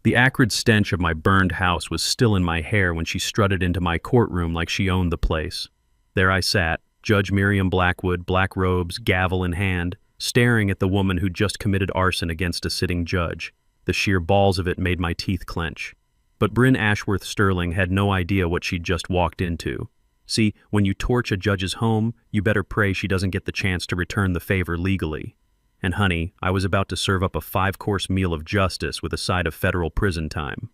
The acrid stench of my burned house was still in my hair when she strutted into my courtroom like she owned the place. There I sat, Judge Miriam Blackwood, black robes, gavel in hand, staring at the woman who'd just committed arson against a sitting judge. The sheer balls of it made my teeth clench. But Bryn Ashworth Sterling had no idea what she'd just walked into. See, when you torch a judge's home, you better pray she doesn't get the chance to return the favor legally. And honey, I was about to serve up a 5-course meal of justice with a side of federal prison time.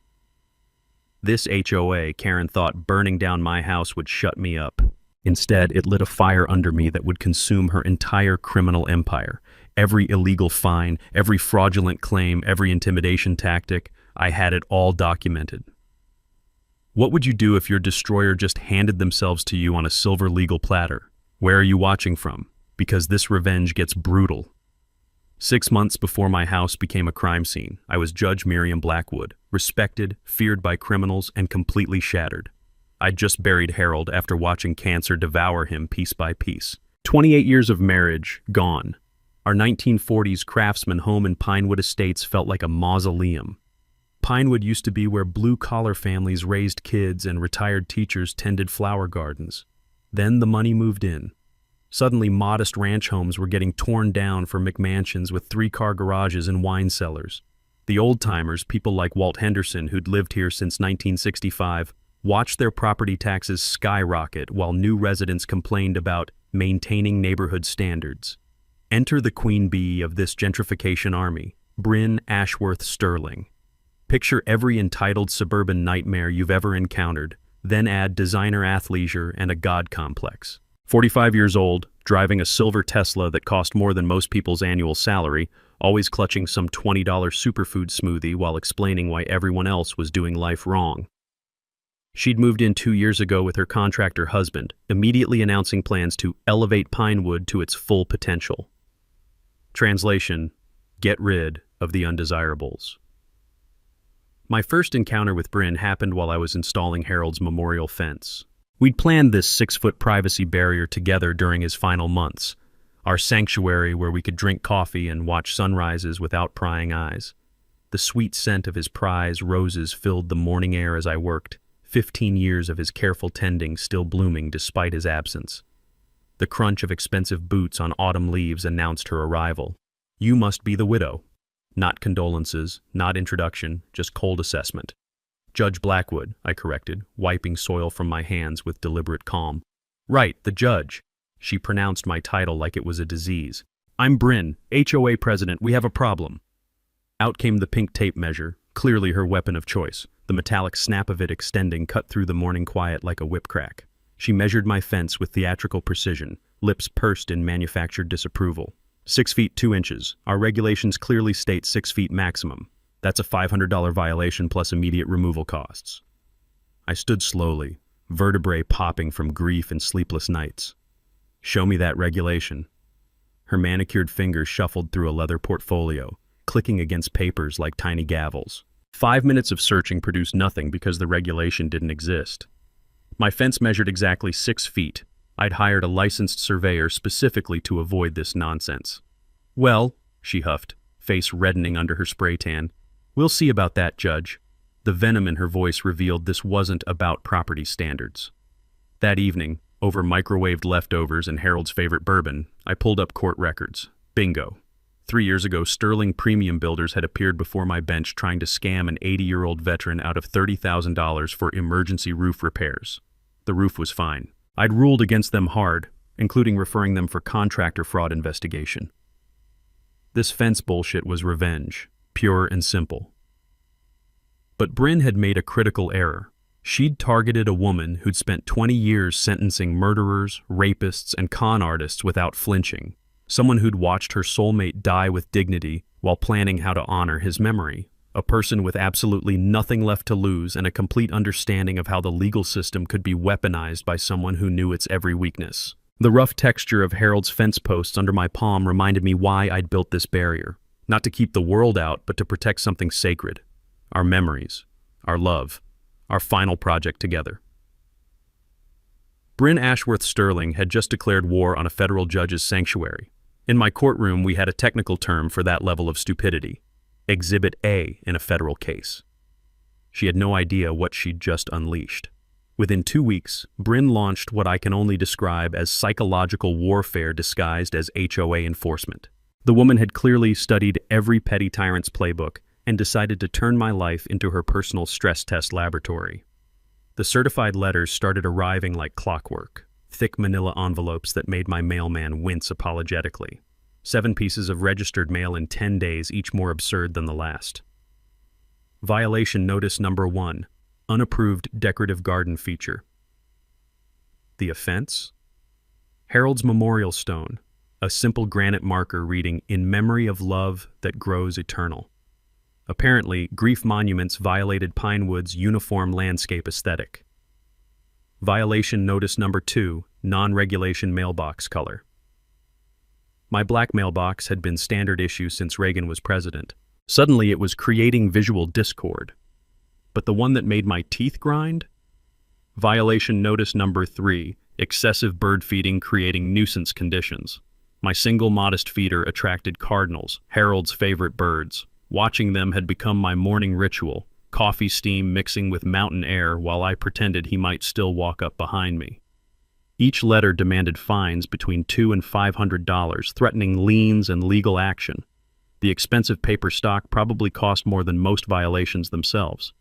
This HOA, Karen thought burning down my house would shut me up. Instead, it lit a fire under me that would consume her entire criminal empire. Every illegal fine, every fraudulent claim, every intimidation tactic, I had it all documented. What would you do if your destroyer just handed themselves to you on a silver legal platter? Where are you watching from? Because this revenge gets brutal. 6 months before my house became a crime scene, I was Judge Miriam Blackwood, respected, feared by criminals, and completely shattered. I'd just buried Harold after watching cancer devour him piece by piece. 28 years of marriage, gone. Our 1940s craftsman home in Pinewood Estates felt like a mausoleum. Pinewood used to be where blue-collar families raised kids and retired teachers tended flower gardens. Then the money moved in. Suddenly, modest ranch homes were getting torn down for McMansions with 3-car garages and wine cellars. The old-timers, people like Walt Henderson, who'd lived here since 1965, watched their property taxes skyrocket while new residents complained about maintaining neighborhood standards. Enter the queen bee of this gentrification army, Bryn Ashworth Sterling. Picture every entitled suburban nightmare you've ever encountered, then add designer athleisure and a god complex. 45 years old, driving a silver Tesla that cost more than most people's annual salary, always clutching some $20 superfood smoothie while explaining why everyone else was doing life wrong. She'd moved in 2 years ago with her contractor husband, immediately announcing plans to elevate Pinewood to its full potential. Translation: get rid of the undesirables. My first encounter with Bryn happened while I was installing Harold's memorial fence. We'd planned this 6-foot privacy barrier together during his final months, our sanctuary where we could drink coffee and watch sunrises without prying eyes. The sweet scent of his prize roses filled the morning air as I worked, 15 years of his careful tending still blooming despite his absence. The crunch of expensive boots on autumn leaves announced her arrival. You must be the widow. Not condolences, not introduction, just cold assessment. Judge Blackwood, I corrected, wiping soil from my hands with deliberate calm. Right, the judge. She pronounced my title like it was a disease. I'm Bryn, HOA president, we have a problem. Out came the pink tape measure, clearly her weapon of choice. The metallic snap of it extending cut through the morning quiet like a whip crack. She measured my fence with theatrical precision, lips pursed in manufactured disapproval. 6 feet 2 inches. Our regulations clearly state 6 feet maximum. That's a $500 violation plus immediate removal costs. I stood slowly, vertebrae popping from grief and sleepless nights. Show me that regulation. Her manicured fingers shuffled through a leather portfolio, clicking against papers like tiny gavels. 5 minutes of searching produced nothing because the regulation didn't exist. My fence measured exactly 6 feet. I'd hired a licensed surveyor specifically to avoid this nonsense. Well, she huffed, face reddening under her spray tan, we'll see about that, Judge. The venom in her voice revealed this wasn't about property standards. That evening, over microwaved leftovers and Harold's favorite bourbon, I pulled up court records. Bingo. 3 years ago, Sterling Premium Builders had appeared before my bench trying to scam an 80-year-old veteran out of $30,000 for emergency roof repairs. The roof was fine. I'd ruled against them hard, including referring them for contractor fraud investigation. This fence bullshit was revenge, pure and simple. But Bryn had made a critical error. She'd targeted a woman who'd spent 20 years sentencing murderers, rapists, and con artists without flinching. Someone who'd watched her soulmate die with dignity while planning how to honor his memory. A person with absolutely nothing left to lose and a complete understanding of how the legal system could be weaponized by someone who knew its every weakness. The rough texture of Harold's fence posts under my palm reminded me why I'd built this barrier. Not to keep the world out, but to protect something sacred. Our memories, our love, our final project together. Bryn Ashworth Sterling had just declared war on a federal judge's sanctuary. In my courtroom, we had a technical term for that level of stupidity. Exhibit A in a federal case. She had no idea what she'd just unleashed. Within 2 weeks, Bryn launched what I can only describe as psychological warfare disguised as HOA enforcement. The woman had clearly studied every petty tyrant's playbook and decided to turn my life into her personal stress test laboratory. The certified letters started arriving like clockwork, thick manila envelopes that made my mailman wince apologetically. 7 pieces of registered mail in 10 days, each more absurd than the last. Violation notice number 1, unapproved decorative garden feature. The offense? Harold's memorial stone, a simple granite marker reading, "In memory of love that grows eternal." Apparently, grief monuments violated Pinewood's uniform landscape aesthetic. Violation notice number 2, non-regulation mailbox color. My black mailbox had been standard issue since Reagan was president. Suddenly it was creating visual discord. But the one that made my teeth grind? Violation notice number 3, excessive bird feeding creating nuisance conditions. My single modest feeder attracted cardinals, Harold's favorite birds. Watching them had become my morning ritual, coffee steam mixing with mountain air while I pretended he might still walk up behind me. Each letter demanded fines between $200 and $500, threatening liens and legal action. The expensive paper stock probably cost more than most violations themselves.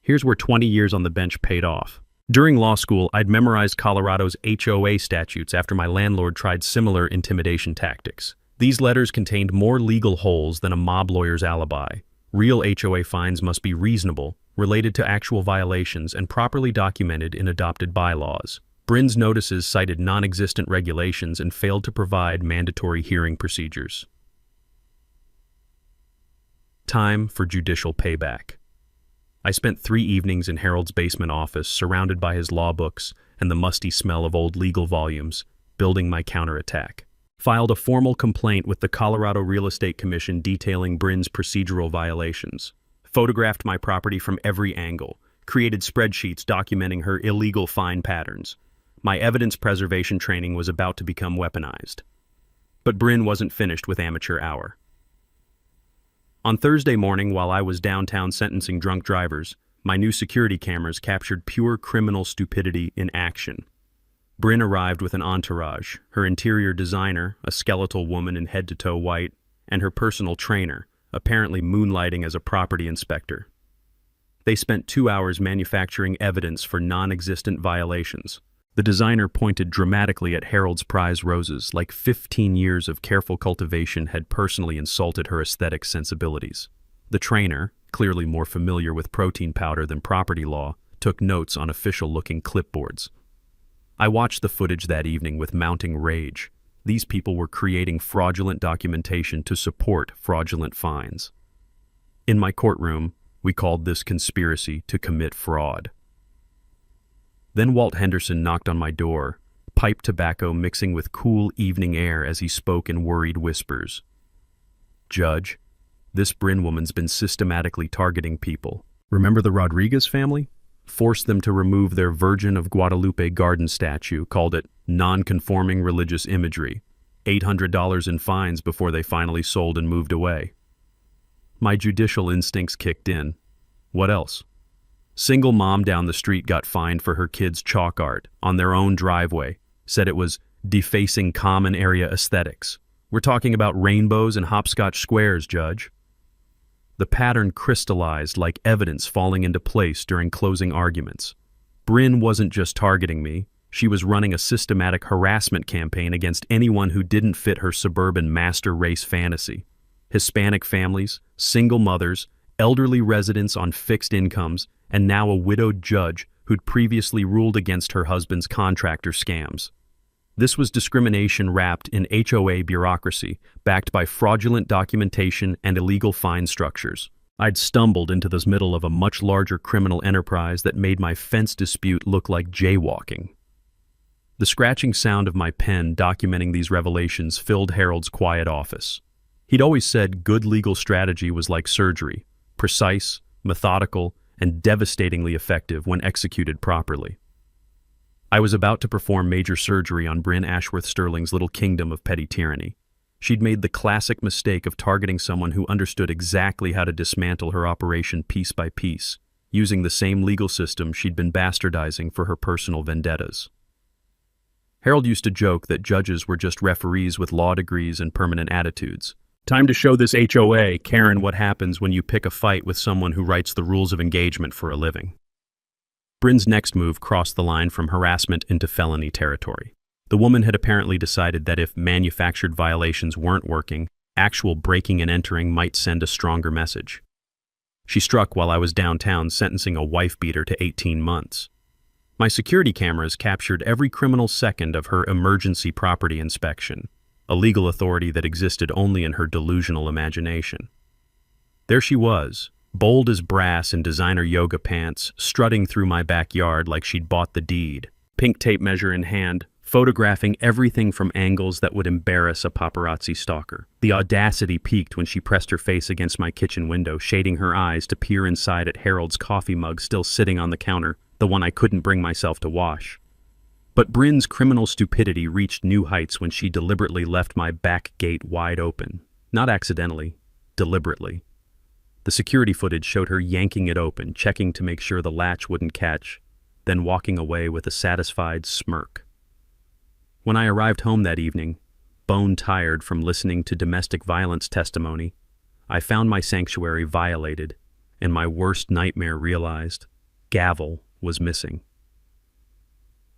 Here's where 20 years on the bench paid off. During law school, I'd memorized Colorado's HOA statutes after my landlord tried similar intimidation tactics. These letters contained more legal holes than a mob lawyer's alibi. Real HOA fines must be reasonable, related to actual violations, and properly documented in adopted bylaws. Bryn's notices cited non-existent regulations and failed to provide mandatory hearing procedures. Time for judicial payback. I spent 3 evenings in Harold's basement office, surrounded by his law books and the musty smell of old legal volumes, building my counterattack. Filed a formal complaint with the Colorado Real Estate Commission detailing Bryn's procedural violations. Photographed my property from every angle. Created spreadsheets documenting her illegal fine patterns. My evidence preservation training was about to become weaponized. But Bryn wasn't finished with amateur hour. On Thursday morning, while I was downtown sentencing drunk drivers, my new security cameras captured pure criminal stupidity in action. Bryn arrived with an entourage, her interior designer, a skeletal woman in head-to-toe white, and her personal trainer, apparently moonlighting as a property inspector. They spent 2 hours manufacturing evidence for non-existent violations. The designer pointed dramatically at Harold's prize roses, like 15 years of careful cultivation had personally insulted her aesthetic sensibilities. The trainer, clearly more familiar with protein powder than property law, took notes on official-looking clipboards. I watched the footage that evening with mounting rage. These people were creating fraudulent documentation to support fraudulent fines. In my courtroom, we called this conspiracy to commit fraud. Then Walt Henderson knocked on my door, pipe tobacco mixing with cool evening air as he spoke in worried whispers. "Judge, this Bryn woman's been systematically targeting people. Remember the Rodriguez family? Forced them to remove their Virgin of Guadalupe garden statue, called it non-conforming religious imagery, $800 in fines before they finally sold and moved away." My judicial instincts kicked in. What else? Single mom down the street got fined for her kids' chalk art on their own driveway, said it was defacing common area aesthetics. We're talking about rainbows and hopscotch squares, Judge. The pattern crystallized like evidence falling into place during closing arguments. Bryn wasn't just targeting me, she was running a systematic harassment campaign against anyone who didn't fit her suburban master race fantasy. Hispanic families, single mothers, elderly residents on fixed incomes, and now a widowed judge who'd previously ruled against her husband's contractor scams. This was discrimination wrapped in HOA bureaucracy, backed by fraudulent documentation and illegal fine structures. I'd stumbled into the middle of a much larger criminal enterprise that made my fence dispute look like jaywalking. The scratching sound of my pen documenting these revelations filled Harold's quiet office. He'd always said good legal strategy was like surgery, precise, methodical, and devastatingly effective when executed properly. I was about to perform major surgery on Bryn Ashworth Sterling's little kingdom of petty tyranny. She'd made the classic mistake of targeting someone who understood exactly how to dismantle her operation piece by piece, using the same legal system she'd been bastardizing for her personal vendettas. Harold used to joke that judges were just referees with law degrees and permanent attitudes. Time to show this HOA, Karen, what happens when you pick a fight with someone who writes the rules of engagement for a living. Bryn's next move crossed the line from harassment into felony territory. The woman had apparently decided that if manufactured violations weren't working, actual breaking and entering might send a stronger message. She struck while I was downtown sentencing a wife-beater to 18 months. My security cameras captured every criminal second of her emergency property inspection, a legal authority that existed only in her delusional imagination. There she was, bold as brass in designer yoga pants, strutting through my backyard like she'd bought the deed, pink tape measure in hand, photographing everything from angles that would embarrass a paparazzi stalker. The audacity peaked when she pressed her face against my kitchen window, shading her eyes to peer inside at Harold's coffee mug still sitting on the counter, the one I couldn't bring myself to wash. But Bryn's criminal stupidity reached new heights when she deliberately left my back gate wide open. Not accidentally, deliberately. The security footage showed her yanking it open, checking to make sure the latch wouldn't catch, then walking away with a satisfied smirk. When I arrived home that evening, bone-tired from listening to domestic violence testimony, I found my sanctuary violated, and my worst nightmare realized: Gavel was missing.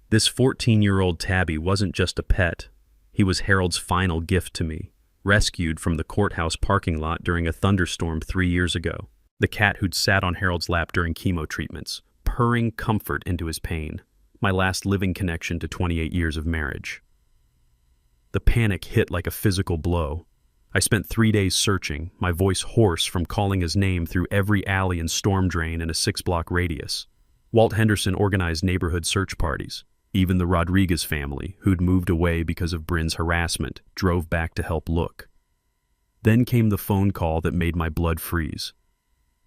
This 14-year-old tabby wasn't just a pet. He was Harold's final gift to me, rescued from the courthouse parking lot during a thunderstorm 3 years ago. The cat who'd sat on Harold's lap during chemo treatments, purring comfort into his pain. My last living connection to 28 years of marriage. The panic hit like a physical blow. I spent 3 days searching, my voice hoarse from calling his name through every alley and storm drain in a 6-block radius. Walt Henderson organized neighborhood search parties. Even the Rodriguez family, who'd moved away because of Bryn's harassment, drove back to help look. Then came the phone call that made my blood freeze.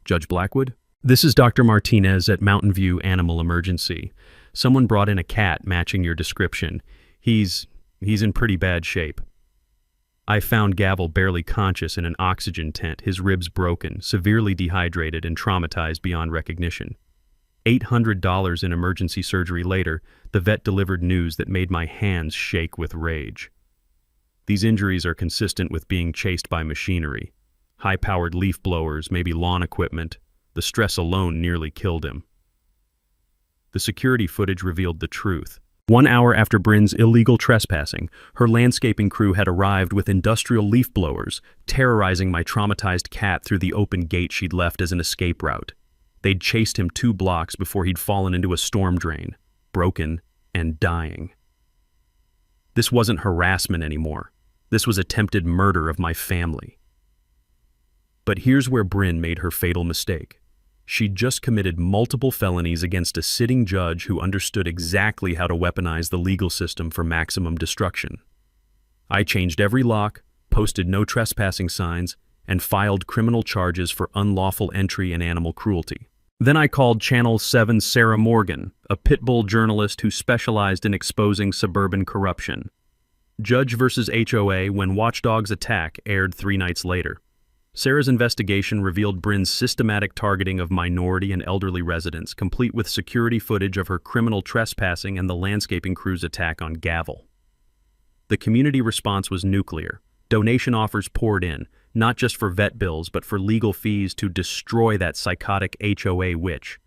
Judge Blackwood? This is Dr. Martinez at Mountain View Animal Emergency. Someone brought in a cat matching your description. He's in pretty bad shape. I found Gavel barely conscious in an oxygen tent, his ribs broken, severely dehydrated and traumatized beyond recognition. $800 in emergency surgery later, the vet delivered news that made my hands shake with rage. These injuries are consistent with being chased by machinery. High-powered leaf blowers, maybe lawn equipment. The stress alone nearly killed him. The security footage revealed the truth. 1 hour after Bryn's illegal trespassing, her landscaping crew had arrived with industrial leaf blowers, terrorizing my traumatized cat through the open gate she'd left as an escape route. They'd chased him 2 blocks before he'd fallen into a storm drain, broken and dying. This wasn't harassment anymore. This was attempted murder of my family. But here's where Bryn made her fatal mistake. She'd just committed multiple felonies against a sitting judge who understood exactly how to weaponize the legal system for maximum destruction. I changed every lock, posted no trespassing signs, and filed criminal charges for unlawful entry and animal cruelty. Then I called Channel 7's Sarah Morgan, a pit bull journalist who specialized in exposing suburban corruption. Judge vs. HOA When Watchdogs Attack aired 3 nights later. Sarah's investigation revealed Bryn's systematic targeting of minority and elderly residents, complete with security footage of her criminal trespassing and the landscaping crew's attack on Gavel. The community response was nuclear. Donation offers poured in, not just for vet bills, but for legal fees to destroy that psychotic HOA witch.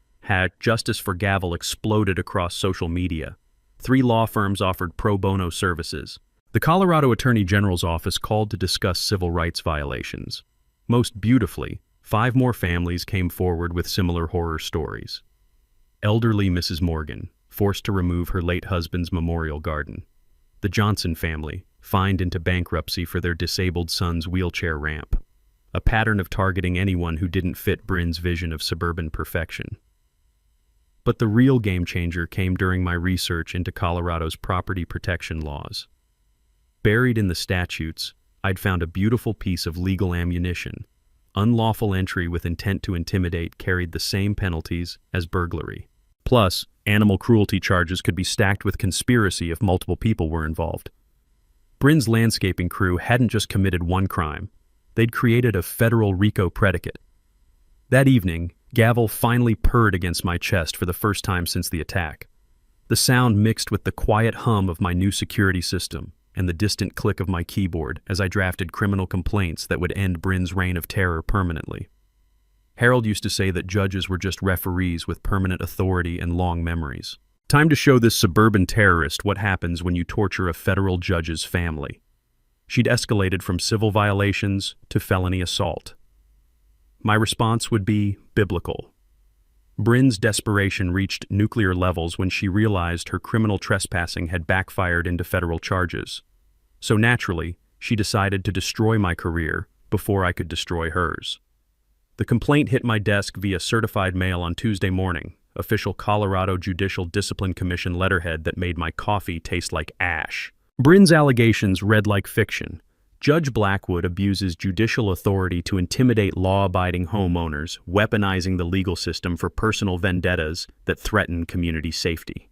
Justice for Gavel exploded across social media. 3 law firms offered pro bono services. The Colorado Attorney General's office called to discuss civil rights violations. Most beautifully, 5 more families came forward with similar horror stories. Elderly Mrs. Morgan, forced to remove her late husband's memorial garden. The Johnson family, fined into bankruptcy for their disabled son's wheelchair ramp. A pattern of targeting anyone who didn't fit Bryn's vision of suburban perfection. But the real game changer came during my research into Colorado's property protection laws. Buried in the statutes, I'd found a beautiful piece of legal ammunition. Unlawful entry with intent to intimidate carried the same penalties as burglary. Plus, animal cruelty charges could be stacked with conspiracy if multiple people were involved. Bryn's landscaping crew hadn't just committed one crime. They'd created a federal RICO predicate. That evening, gavel finally purred against my chest for the first time since the attack. The sound mixed with the quiet hum of my new security system and the distant click of my keyboard as I drafted criminal complaints that would end Bryn's reign of terror permanently. Harold used to say that judges were just referees with permanent authority and long memories. Time to show this suburban terrorist what happens when you torture a federal judge's family. She'd escalated from civil violations to felony assault. My response would be biblical. Bryn's desperation reached nuclear levels when she realized her criminal trespassing had backfired into federal charges. So naturally, she decided to destroy my career before I could destroy hers. The complaint hit my desk via certified mail on Tuesday morning, official Colorado Judicial Discipline Commission letterhead that made my coffee taste like ash. Bryn's allegations read like fiction. Judge Blackwood abuses judicial authority to intimidate law-abiding homeowners, weaponizing the legal system for personal vendettas that threaten community safety.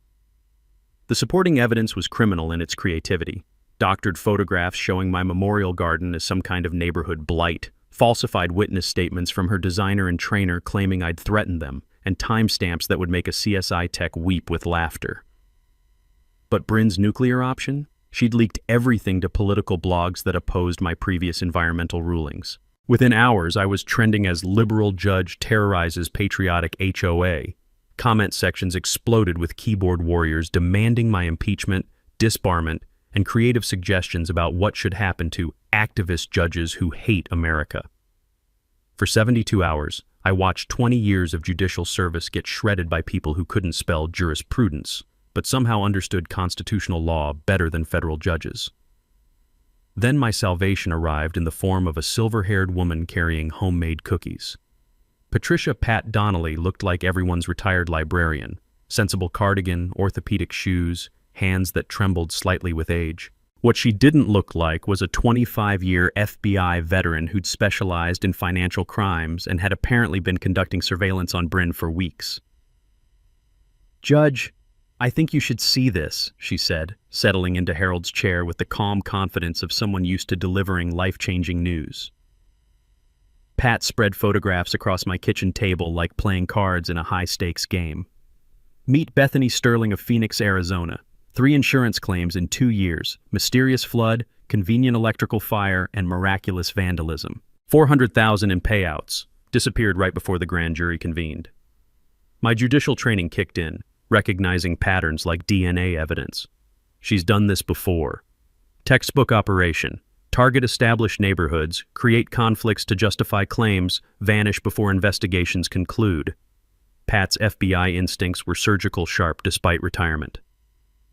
The supporting evidence was criminal in its creativity. Doctored photographs showing my memorial garden as some kind of neighborhood blight, falsified witness statements from her designer and trainer claiming I'd threatened them, and timestamps that would make a CSI tech weep with laughter. But Bryn's nuclear option? She'd leaked everything to political blogs that opposed my previous environmental rulings. Within hours, I was trending as liberal judge terrorizes patriotic HOA. Comment sections exploded with keyboard warriors demanding my impeachment, disbarment, and creative suggestions about what should happen to activist judges who hate America. For 72 hours, I watched 20 years of judicial service get shredded by people who couldn't spell jurisprudence, but somehow understood constitutional law better than federal judges. Then my salvation arrived in the form of a silver-haired woman carrying homemade cookies. Patricia Pat Donnelly looked like everyone's retired librarian, sensible cardigan, orthopedic shoes, hands that trembled slightly with age. What she didn't look like was a 25-year FBI veteran who'd specialized in financial crimes and had apparently been conducting surveillance on Bryn for weeks. "Judge, I think you should see this," she said, settling into Harold's chair with the calm confidence of someone used to delivering life-changing news. Pat spread photographs across my kitchen table like playing cards in a high-stakes game. Meet Bethany Sterling of Phoenix, Arizona. 3 insurance claims in 2 years, mysterious flood, convenient electrical fire, and miraculous vandalism. $400,000 in payouts. Disappeared right before the grand jury convened. My judicial training kicked in, recognizing patterns like DNA evidence. She's done this before. Textbook operation. Target established neighborhoods, create conflicts to justify claims, vanish before investigations conclude. Pat's FBI instincts were surgical sharp despite retirement.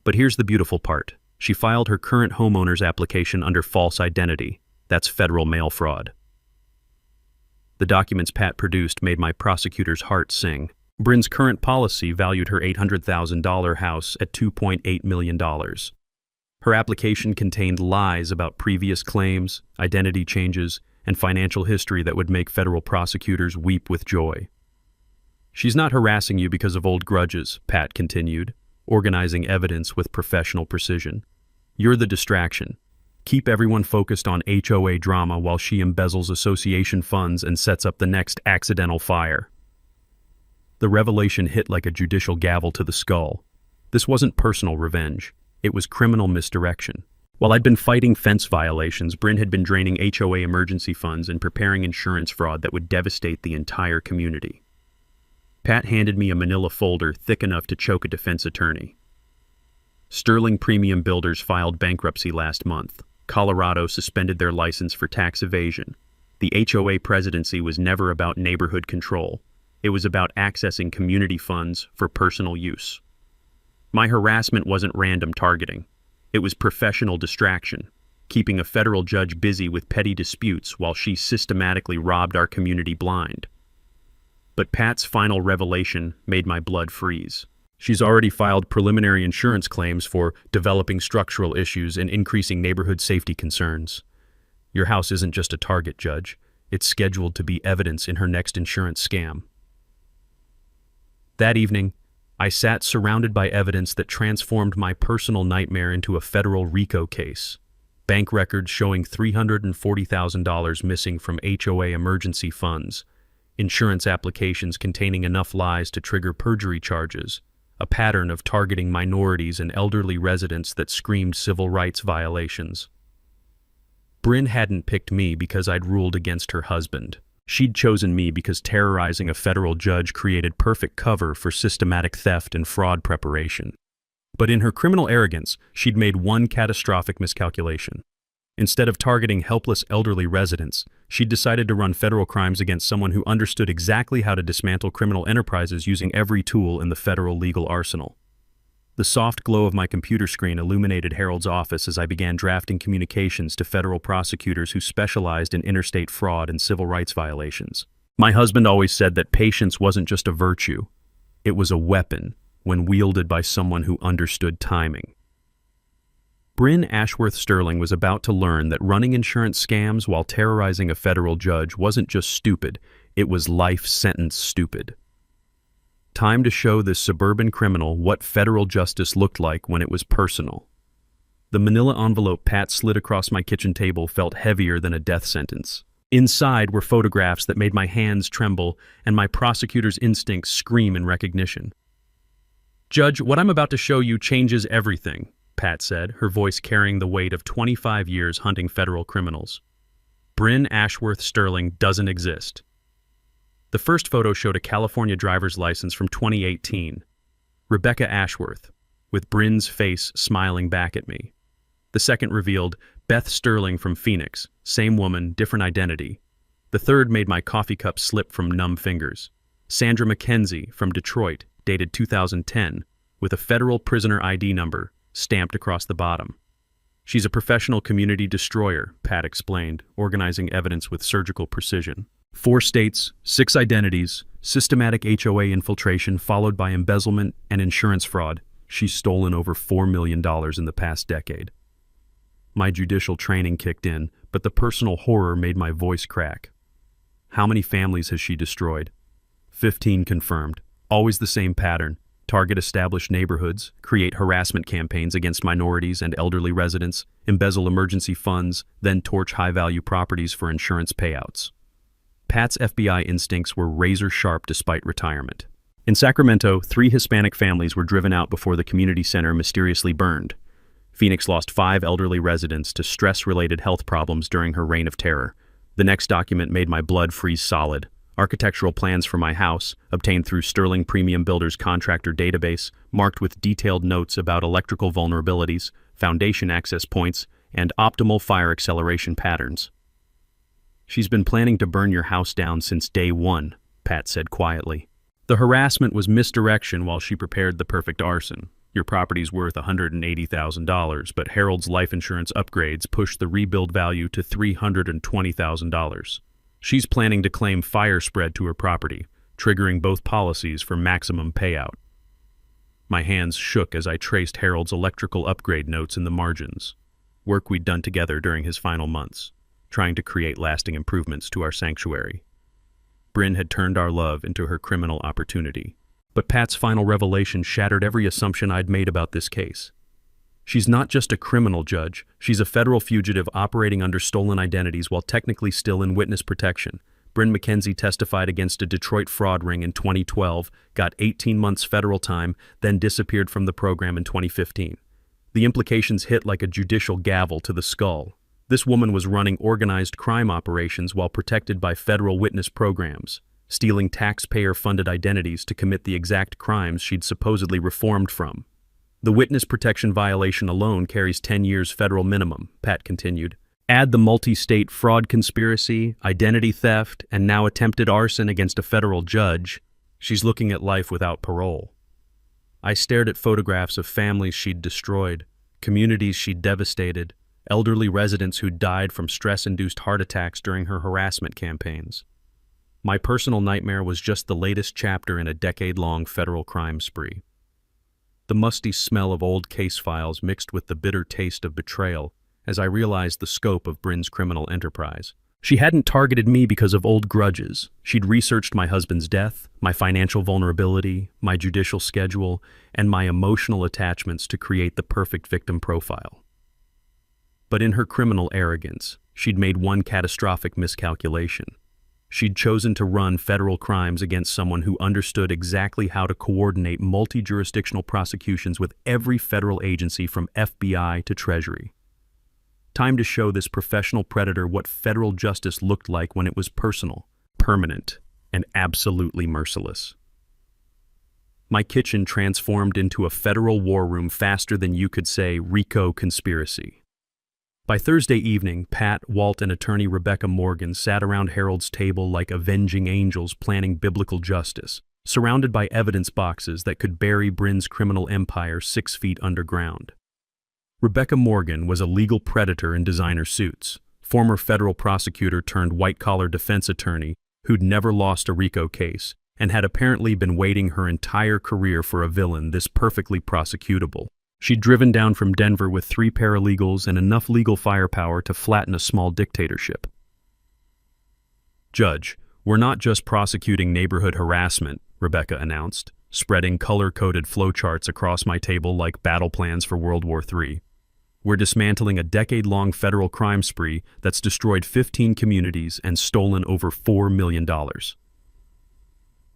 But here's the beautiful part. She filed her current homeowner's application under false identity. That's federal mail fraud. The documents Pat produced made my prosecutor's heart sing. Bryn's current policy valued her $800,000 house at $2.8 million. Her application contained lies about previous claims, identity changes, and financial history that would make federal prosecutors weep with joy. "She's not harassing you because of old grudges," Pat continued, organizing evidence with professional precision. "You're the distraction. Keep everyone focused on HOA drama while she embezzles association funds and sets up the next accidental fire." The revelation hit like a judicial gavel to the skull. This wasn't personal revenge. It was criminal misdirection. While I'd been fighting fence violations, Bryn had been draining HOA emergency funds and preparing insurance fraud that would devastate the entire community. Pat handed me a manila folder thick enough to choke a defense attorney. Sterling Premium Builders filed bankruptcy last month. Colorado suspended their license for tax evasion. The HOA presidency was never about neighborhood control. It was about accessing community funds for personal use. My harassment wasn't random targeting. It was professional distraction, keeping a federal judge busy with petty disputes while she systematically robbed our community blind. But Pat's final revelation made my blood freeze. She's already filed preliminary insurance claims for developing structural issues and increasing neighborhood safety concerns. Your house isn't just a target, Judge. It's scheduled to be evidence in her next insurance scam. That evening, I sat surrounded by evidence that transformed my personal nightmare into a federal RICO case. bank records showing $340,000 missing from HOA emergency funds, insurance applications containing enough lies to trigger perjury charges, a pattern of targeting minorities and elderly residents that screamed civil rights violations. Bryn hadn't picked me because I'd ruled against her husband. She'd chosen me because terrorizing a federal judge created perfect cover for systematic theft and fraud preparation. But in her criminal arrogance, she'd made one catastrophic miscalculation. Instead of targeting helpless elderly residents, she'd decided to run federal crimes against someone who understood exactly how to dismantle criminal enterprises using every tool in the federal legal arsenal. The soft glow of my computer screen illuminated Harold's office as I began drafting communications to federal prosecutors who specialized in interstate fraud and civil rights violations. My husband always said that patience wasn't just a virtue, it was a weapon when wielded by someone who understood timing. Bryn Ashworth Sterling was about to learn that running insurance scams while terrorizing a federal judge wasn't just stupid, it was life sentence stupid. Time to show this suburban criminal what federal justice looked like when it was personal. The manila envelope Pat slid across my kitchen table felt heavier than a death sentence. Inside were photographs that made my hands tremble and my prosecutor's instincts scream in recognition. "Judge, what I'm about to show you changes everything," Pat said, her voice carrying the weight of 25 years hunting federal criminals. "Bryn Ashworth Sterling doesn't exist." The first photo showed a California driver's license from 2018. Rebecca Ashworth, with Bryn's face smiling back at me. The second revealed Beth Sterling from Phoenix, same woman, different identity. The third made my coffee cup slip from numb fingers. Sandra McKenzie from Detroit, dated 2010, with a federal prisoner ID number stamped across the bottom. "She's a professional community destroyer," Pat explained, organizing evidence with surgical precision. 4 states, 6 identities, systematic HOA infiltration followed by embezzlement and insurance fraud. She's stolen over $4 million in the past decade. My judicial training kicked in, but the personal horror made my voice crack. How many families has she destroyed? 15 confirmed. Always the same pattern. Target established neighborhoods, create harassment campaigns against minorities and elderly residents, embezzle emergency funds, then torch high-value properties for insurance payouts. Pat's FBI instincts were razor-sharp despite retirement. In Sacramento, 3 Hispanic families were driven out before the community center mysteriously burned. Phoenix lost 5 elderly residents to stress-related health problems during her reign of terror. The next document made my blood freeze solid. Architectural plans for my house, obtained through Sterling Premium Builders contractor database, marked with detailed notes about electrical vulnerabilities, foundation access points, and optimal fire acceleration patterns. "She's been planning to burn your house down since day one," Pat said quietly. "The harassment was misdirection while she prepared the perfect arson. Your property's worth $180,000, but Harold's life insurance upgrades pushed the rebuild value to $320,000. She's planning to claim fire spread to her property, triggering both policies for maximum payout." My hands shook as I traced Harold's electrical upgrade notes in the margins. Work we'd done together during his final months, trying to create lasting improvements to our sanctuary. Bryn had turned our love into her criminal opportunity. But Pat's final revelation shattered every assumption I'd made about this case. She's not just a criminal, Judge. She's a federal fugitive operating under stolen identities while technically still in witness protection. Bryn McKenzie testified against a Detroit fraud ring in 2012, got 18 months federal time, then disappeared from the program in 2015. The implications hit like a judicial gavel to the skull. This woman was running organized crime operations while protected by federal witness programs, stealing taxpayer-funded identities to commit the exact crimes she'd supposedly reformed from. The witness protection violation alone carries 10 years federal minimum, Pat continued. Add the multi-state fraud conspiracy, identity theft, and now attempted arson against a federal judge. She's looking at life without parole. I stared at photographs of families she'd destroyed, communities she'd devastated, elderly residents who'd died from stress-induced heart attacks during her harassment campaigns. My personal nightmare was just the latest chapter in a decade-long federal crime spree. The musty smell of old case files mixed with the bitter taste of betrayal as I realized the scope of Bryn's criminal enterprise. She hadn't targeted me because of old grudges. She'd researched my husband's death, my financial vulnerability, my judicial schedule, and my emotional attachments to create the perfect victim profile. But in her criminal arrogance, she'd made one catastrophic miscalculation. She'd chosen to run federal crimes against someone who understood exactly how to coordinate multi-jurisdictional prosecutions with every federal agency from FBI to Treasury. Time to show this professional predator what federal justice looked like when it was personal, permanent, and absolutely merciless. My kitchen transformed into a federal war room faster than you could say RICO conspiracy. By Thursday evening, Pat, Walt, and attorney Rebecca Morgan sat around Harold's table like avenging angels planning biblical justice, surrounded by evidence boxes that could bury Bryn's criminal empire 6 feet underground. Rebecca Morgan was a legal predator in designer suits, former federal prosecutor turned white-collar defense attorney who'd never lost a RICO case and had apparently been waiting her entire career for a villain this perfectly prosecutable. She'd driven down from Denver with 3 paralegals and enough legal firepower to flatten a small dictatorship. "Judge, we're not just prosecuting neighborhood harassment," Rebecca announced, spreading color-coded flowcharts across my table like battle plans for World War III. "We're dismantling a decade-long federal crime spree that's destroyed 15 communities and stolen over $4 million.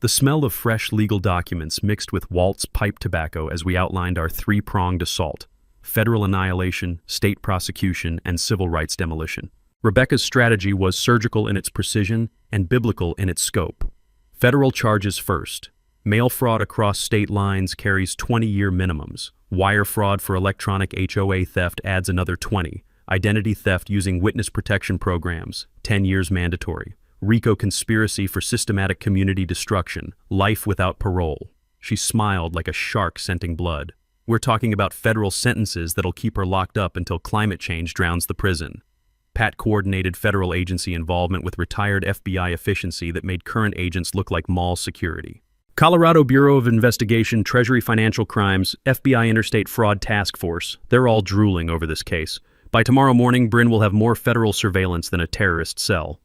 The smell of fresh legal documents mixed with Walt's pipe tobacco as we outlined our 3-pronged assault: federal annihilation, state prosecution, and civil rights demolition. Rebecca's strategy was surgical in its precision and biblical in its scope. Federal charges first. Mail fraud across state lines carries 20-year minimums. Wire fraud for electronic HOA theft adds another 20. Identity theft using witness protection programs, 10 years mandatory. RICO conspiracy for systematic community destruction, life without parole." She smiled like a shark scenting blood. "We're talking about federal sentences that'll keep her locked up until climate change drowns the prison." Pat coordinated federal agency involvement with retired FBI efficiency that made current agents look like mall security. Colorado Bureau of Investigation, Treasury Financial Crimes, FBI Interstate Fraud Task Force, they're all drooling over this case. By tomorrow morning, Bryn will have more federal surveillance than a terrorist cell.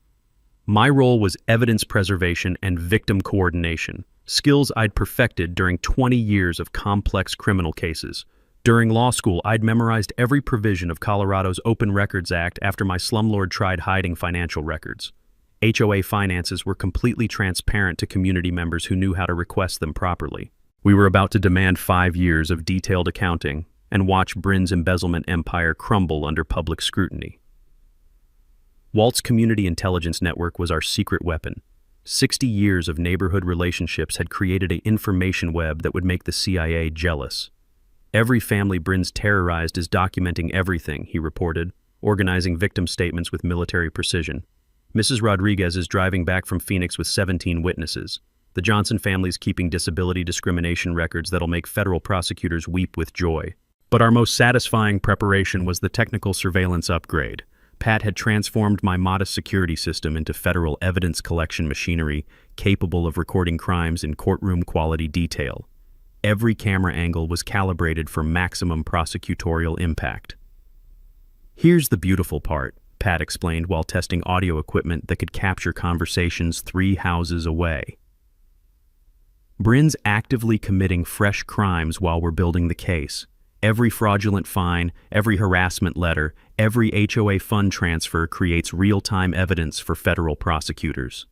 My role was evidence preservation and victim coordination, skills I'd perfected during 20 years of complex criminal cases. During law school, I'd memorized every provision of Colorado's Open Records Act after my slumlord tried hiding financial records. HOA finances were completely transparent to community members who knew how to request them properly. We were about to demand 5 years of detailed accounting and watch Bryn's embezzlement empire crumble under public scrutiny. Walt's community intelligence network was our secret weapon. 60 years of neighborhood relationships had created an information web that would make the CIA jealous. "Every family Bryn's terrorized is documenting everything," he reported, organizing victim statements with military precision. "Mrs. Rodriguez is driving back from Phoenix with 17 witnesses. The Johnson family's keeping disability discrimination records that'll make federal prosecutors weep with joy." But our most satisfying preparation was the technical surveillance upgrade. Pat had transformed my modest security system into federal evidence collection machinery capable of recording crimes in courtroom-quality detail. Every camera angle was calibrated for maximum prosecutorial impact. "Here's the beautiful part," Pat explained while testing audio equipment that could capture conversations 3 houses away. "Bryn's actively committing fresh crimes while we're building the case. Every fraudulent fine, every harassment letter, every HOA fund transfer creates real-time evidence for federal prosecutors."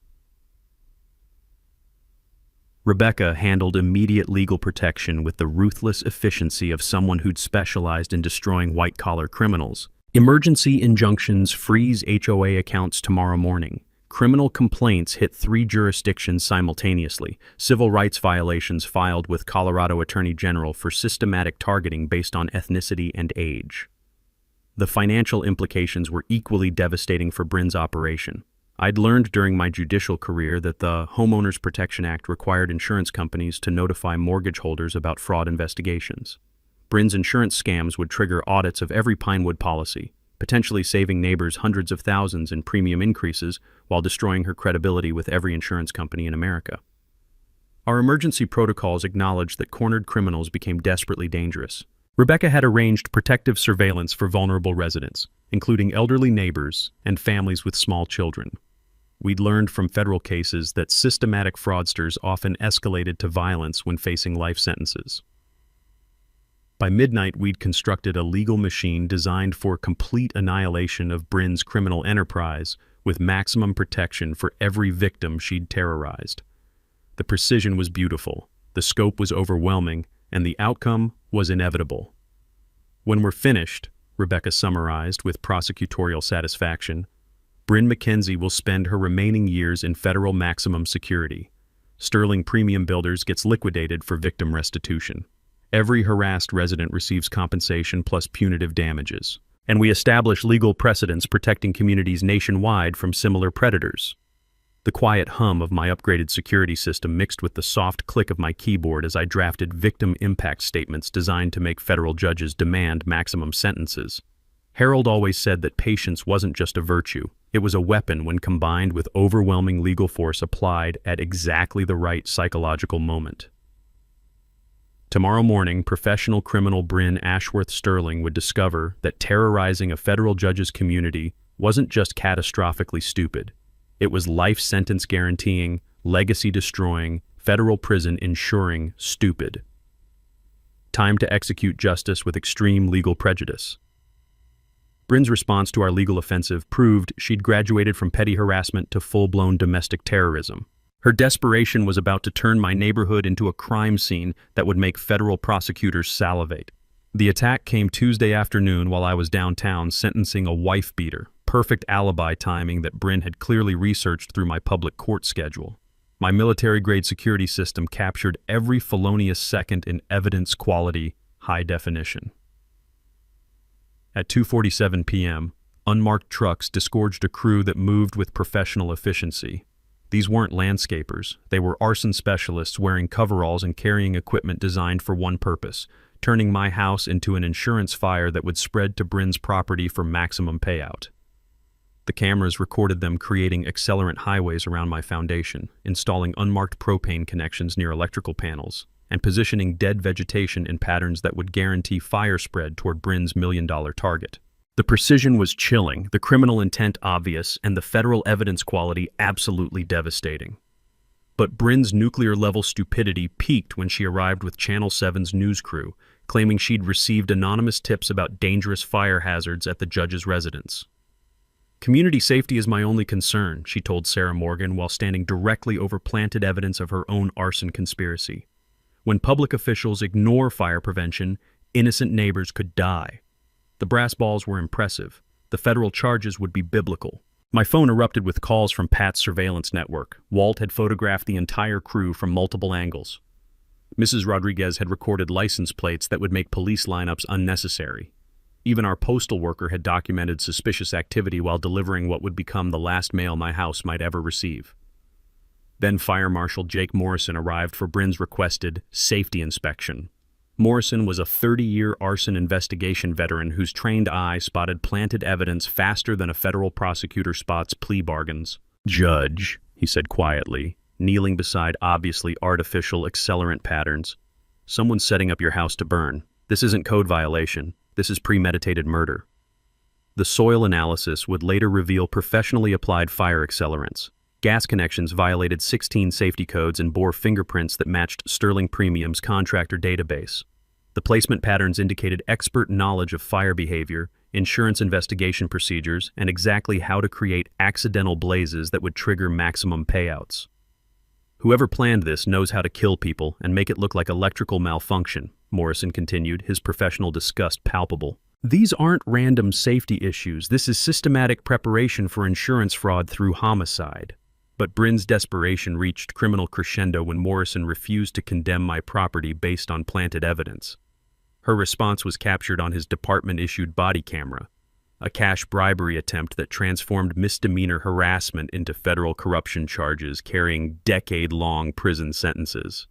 Rebecca handled immediate legal protection with the ruthless efficiency of someone who'd specialized in destroying white-collar criminals. Emergency injunctions freeze HOA accounts tomorrow morning. Criminal complaints hit 3 jurisdictions simultaneously. Civil rights violations filed with Colorado Attorney General for systematic targeting based on ethnicity and age. The financial implications were equally devastating for Bryn's operation. I'd learned during my judicial career that the Homeowners Protection Act required insurance companies to notify mortgage holders about fraud investigations. Bryn's insurance scams would trigger audits of every Pinewood policy, potentially saving neighbors hundreds of thousands in premium increases while destroying her credibility with every insurance company in America. Our emergency protocols acknowledged that cornered criminals became desperately dangerous. Rebecca had arranged protective surveillance for vulnerable residents, including elderly neighbors and families with small children. We'd learned from federal cases that systematic fraudsters often escalated to violence when facing life sentences. By midnight, we'd constructed a legal machine designed for complete annihilation of Bryn's criminal enterprise, with maximum protection for every victim she'd terrorized. The precision was beautiful, the scope was overwhelming, and the outcome was inevitable. "When we're finished," Rebecca summarized with prosecutorial satisfaction, "Bryn Mackenzie will spend her remaining years in federal maximum security. Sterling Premium Builders gets liquidated for victim restitution. Every harassed resident receives compensation plus punitive damages. And we establish legal precedents protecting communities nationwide from similar predators." The quiet hum of my upgraded security system mixed with the soft click of my keyboard as I drafted victim impact statements designed to make federal judges demand maximum sentences. Harold always said that patience wasn't just a virtue, it was a weapon when combined with overwhelming legal force applied at exactly the right psychological moment. Tomorrow morning, professional criminal Bryn Ashworth Sterling would discover that terrorizing a federal judge's community wasn't just catastrophically stupid. It was life sentence guaranteeing, legacy destroying, federal prison ensuring stupid. Time to execute justice with extreme legal prejudice. Bryn's response to our legal offensive proved she'd graduated from petty harassment to full-blown domestic terrorism. Her desperation was about to turn my neighborhood into a crime scene that would make federal prosecutors salivate. The attack came Tuesday afternoon while I was downtown sentencing a wife-beater, perfect alibi timing that Bryn had clearly researched through my public court schedule. My military-grade security system captured every felonious second in evidence quality, high definition. At 2:47 p.m., unmarked trucks disgorged a crew that moved with professional efficiency. These weren't landscapers, they were arson specialists wearing coveralls and carrying equipment designed for one purpose, turning my house into an insurance fire that would spread to Bryn's property for maximum payout. The cameras recorded them creating accelerant highways around my foundation, installing unmarked propane connections near electrical panels, and positioning dead vegetation in patterns that would guarantee fire spread toward Bryn's million-dollar target. The precision was chilling, the criminal intent obvious, and the federal evidence quality absolutely devastating. But Bryn's nuclear-level stupidity peaked when she arrived with Channel 7's news crew, claiming she'd received anonymous tips about dangerous fire hazards at the judge's residence. "Community safety is my only concern," she told Sarah Morgan while standing directly over planted evidence of her own arson conspiracy. "When public officials ignore fire prevention, innocent neighbors could die." The brass balls were impressive. The federal charges would be biblical. My phone erupted with calls from Pat's surveillance network. Walt had photographed the entire crew from multiple angles. Mrs. Rodriguez had recorded license plates that would make police lineups unnecessary. Even our postal worker had documented suspicious activity while delivering what would become the last mail my house might ever receive. Then Fire Marshal Jake Morrison arrived for Bryn's requested safety inspection. Morrison was a 30-year arson investigation veteran whose trained eye spotted planted evidence faster than a federal prosecutor spots plea bargains. "Judge," he said quietly, kneeling beside obviously artificial accelerant patterns, "someone's setting up your house to burn. This isn't code violation. This is premeditated murder." The soil analysis would later reveal professionally applied fire accelerants. Gas connections violated 16 safety codes and bore fingerprints that matched Sterling Premium's contractor database. The placement patterns indicated expert knowledge of fire behavior, insurance investigation procedures, and exactly how to create accidental blazes that would trigger maximum payouts. "Whoever planned this knows how to kill people and make it look like electrical malfunction," Morrison continued, his professional disgust palpable. "These aren't random safety issues. This is systematic preparation for insurance fraud through homicide." But Bryn's desperation reached criminal crescendo when Morrison refused to condemn my property based on planted evidence. Her response was captured on his department-issued body camera, a cash bribery attempt that transformed misdemeanor harassment into federal corruption charges carrying decade-long prison sentences.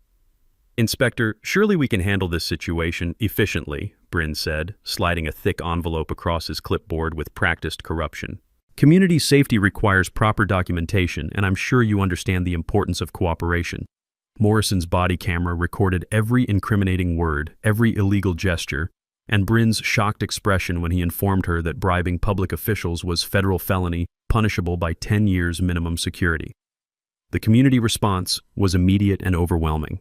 "Inspector, surely we can handle this situation efficiently," Bryn said, sliding a thick envelope across his clipboard with practiced corruption. "Community safety requires proper documentation, and I'm sure you understand the importance of cooperation." Morrison's body camera recorded every incriminating word, every illegal gesture, and Bryn's shocked expression when he informed her that bribing public officials was federal felony, punishable by 10 years minimum security. The community response was immediate and overwhelming.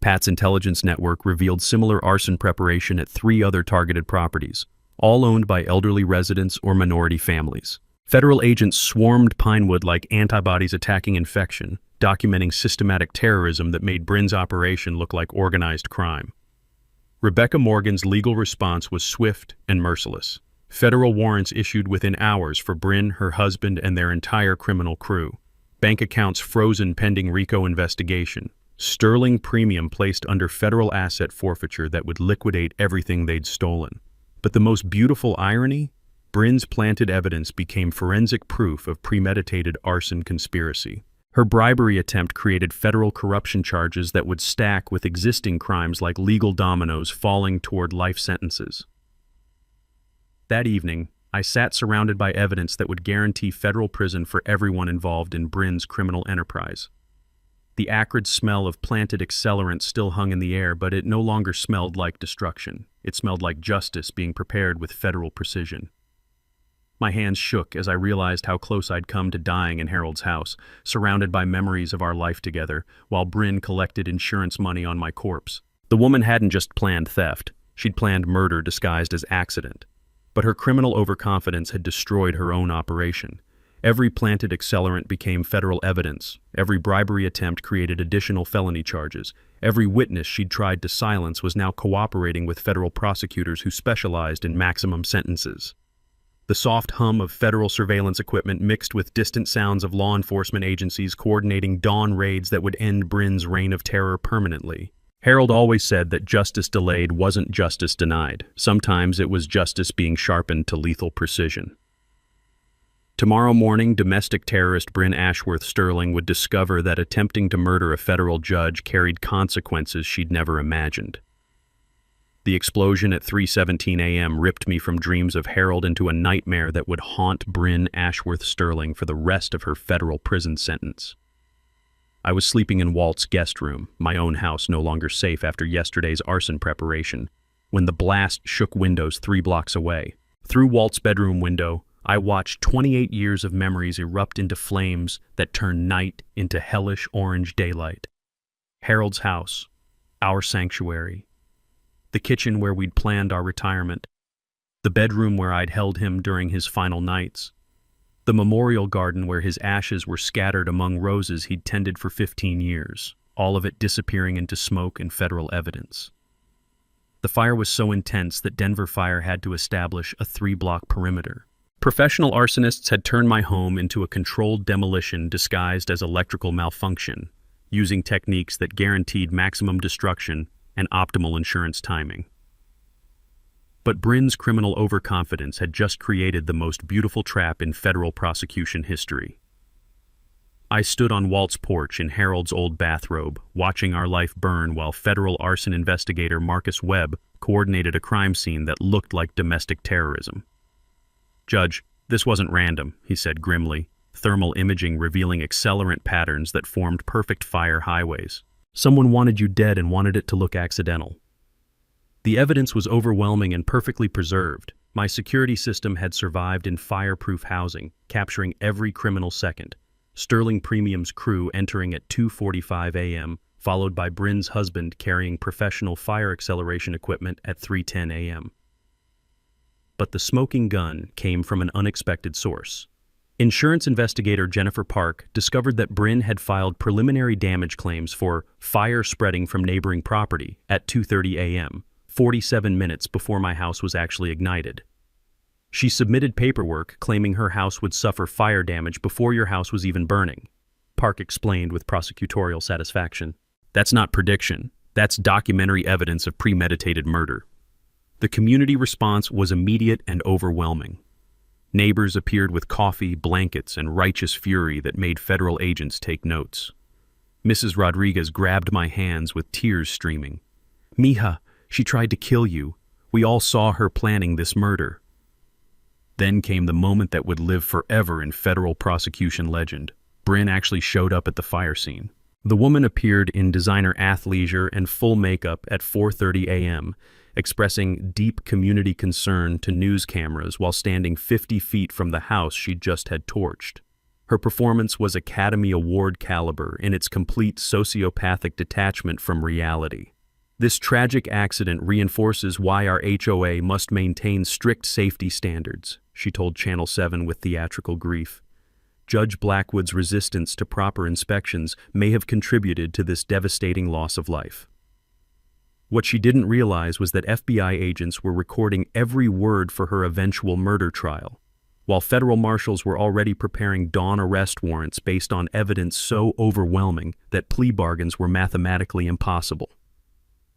Pat's intelligence network revealed similar arson preparation at 3 other targeted properties, all owned by elderly residents or minority families. Federal agents swarmed Pinewood like antibodies attacking infection, documenting systematic terrorism that made Bryn's operation look like organized crime. Rebecca Morgan's legal response was swift and merciless. Federal warrants issued within hours for Bryn, her husband, and their entire criminal crew. Bank accounts frozen pending RICO investigation. Sterling premium placed under federal asset forfeiture that would liquidate everything they'd stolen. But the most beautiful irony? Bryn's planted evidence became forensic proof of premeditated arson conspiracy. Her bribery attempt created federal corruption charges that would stack with existing crimes like legal dominoes falling toward life sentences. That evening, I sat surrounded by evidence that would guarantee federal prison for everyone involved in Bryn's criminal enterprise. The acrid smell of planted accelerant still hung in the air, but it no longer smelled like destruction. It smelled like justice being prepared with federal precision. My hands shook as I realized how close I'd come to dying in Harold's house, surrounded by memories of our life together, while Bryn collected insurance money on my corpse. The woman hadn't just planned theft. She'd planned murder disguised as accident. But her criminal overconfidence had destroyed her own operation. Every planted accelerant became federal evidence. Every bribery attempt created additional felony charges. Every witness she'd tried to silence was now cooperating with federal prosecutors who specialized in maximum sentences. The soft hum of federal surveillance equipment mixed with distant sounds of law enforcement agencies coordinating dawn raids that would end Bryn's reign of terror permanently. Harold always said that justice delayed wasn't justice denied. Sometimes it was justice being sharpened to lethal precision. Tomorrow morning, domestic terrorist Bryn Ashworth Sterling would discover that attempting to murder a federal judge carried consequences she'd never imagined. The explosion at 3:17 a.m. ripped me from dreams of Harold into a nightmare that would haunt Bryn Ashworth Sterling for the rest of her federal prison sentence. I was sleeping in Walt's guest room, my own house no longer safe after yesterday's arson preparation, when the blast shook windows 3 blocks away. Through Walt's bedroom window, I watched 28 years of memories erupt into flames that turned night into hellish orange daylight. Harold's house, our sanctuary, the kitchen where we'd planned our retirement, the bedroom where I'd held him during his final nights, the memorial garden where his ashes were scattered among roses he'd tended for 15 years, all of it disappearing into smoke and federal evidence. The fire was so intense that Denver Fire had to establish a 3-block perimeter. Professional arsonists had turned my home into a controlled demolition disguised as electrical malfunction, using techniques that guaranteed maximum destruction and optimal insurance timing. But Bryn's criminal overconfidence had just created the most beautiful trap in federal prosecution history. I stood on Walt's porch in Harold's old bathrobe, watching our life burn while federal arson investigator Marcus Webb coordinated a crime scene that looked like domestic terrorism. "Judge, this wasn't random," he said grimly, thermal imaging revealing accelerant patterns that formed perfect fire highways. "Someone wanted you dead and wanted it to look accidental." The evidence was overwhelming and perfectly preserved. My security system had survived in fireproof housing, capturing every criminal second. Sterling Premium's crew entering at 2:45 a.m., followed by Bryn's husband carrying professional fire acceleration equipment at 3:10 a.m. But the smoking gun came from an unexpected source. Insurance investigator Jennifer Park discovered that Bryn had filed preliminary damage claims for fire spreading from neighboring property at 2:30 a.m., 47 minutes before my house was actually ignited. She submitted paperwork claiming her house would suffer fire damage before your house was even burning. Park explained with prosecutorial satisfaction. "That's not prediction. That's documentary evidence of premeditated murder." The community response was immediate and overwhelming. Neighbors appeared with coffee, blankets, and righteous fury that made federal agents take notes. Mrs. Rodriguez grabbed my hands with tears streaming. "Mija, she tried to kill you. We all saw her planning this murder." Then came the moment that would live forever in federal prosecution legend. Bryn actually showed up at the fire scene. The woman appeared in designer athleisure and full makeup at 4:30 a.m., expressing deep community concern to news cameras while standing 50 feet from the house she'd just had torched. Her performance was Academy Award caliber in its complete sociopathic detachment from reality. This tragic accident reinforces why our HOA must maintain strict safety standards, she told Channel 7 with theatrical grief. Judge Blackwood's resistance to proper inspections may have contributed to this devastating loss of life. What she didn't realize was that FBI agents were recording every word for her eventual murder trial, while federal marshals were already preparing dawn arrest warrants based on evidence so overwhelming that plea bargains were mathematically impossible.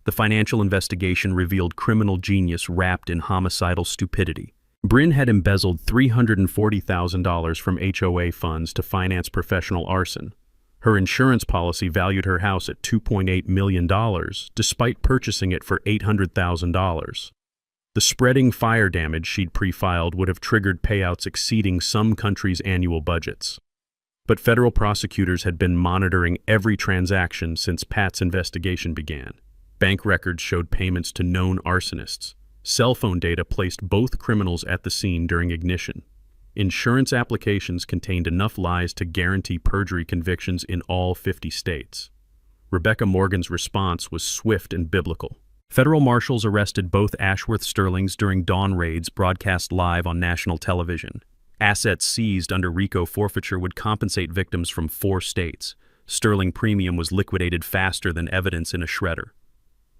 The financial investigation revealed criminal genius wrapped in homicidal stupidity. Bryn had embezzled $340,000 from HOA funds to finance professional arson. Her insurance policy valued her house at $2.8 million, despite purchasing it for $800,000. The spreading fire damage she'd pre-filed would have triggered payouts exceeding some countries' annual budgets. But federal prosecutors had been monitoring every transaction since Pat's investigation began. Bank records showed payments to known arsonists. Cell phone data placed both criminals at the scene during ignition. Insurance applications contained enough lies to guarantee perjury convictions in all 50 states. Rebecca Morgan's response was swift and biblical. Federal marshals arrested both Ashworth Sterlings during dawn raids broadcast live on national television. Assets seized under RICO forfeiture would compensate victims from 4 states. Sterling premium was liquidated faster than evidence in a shredder.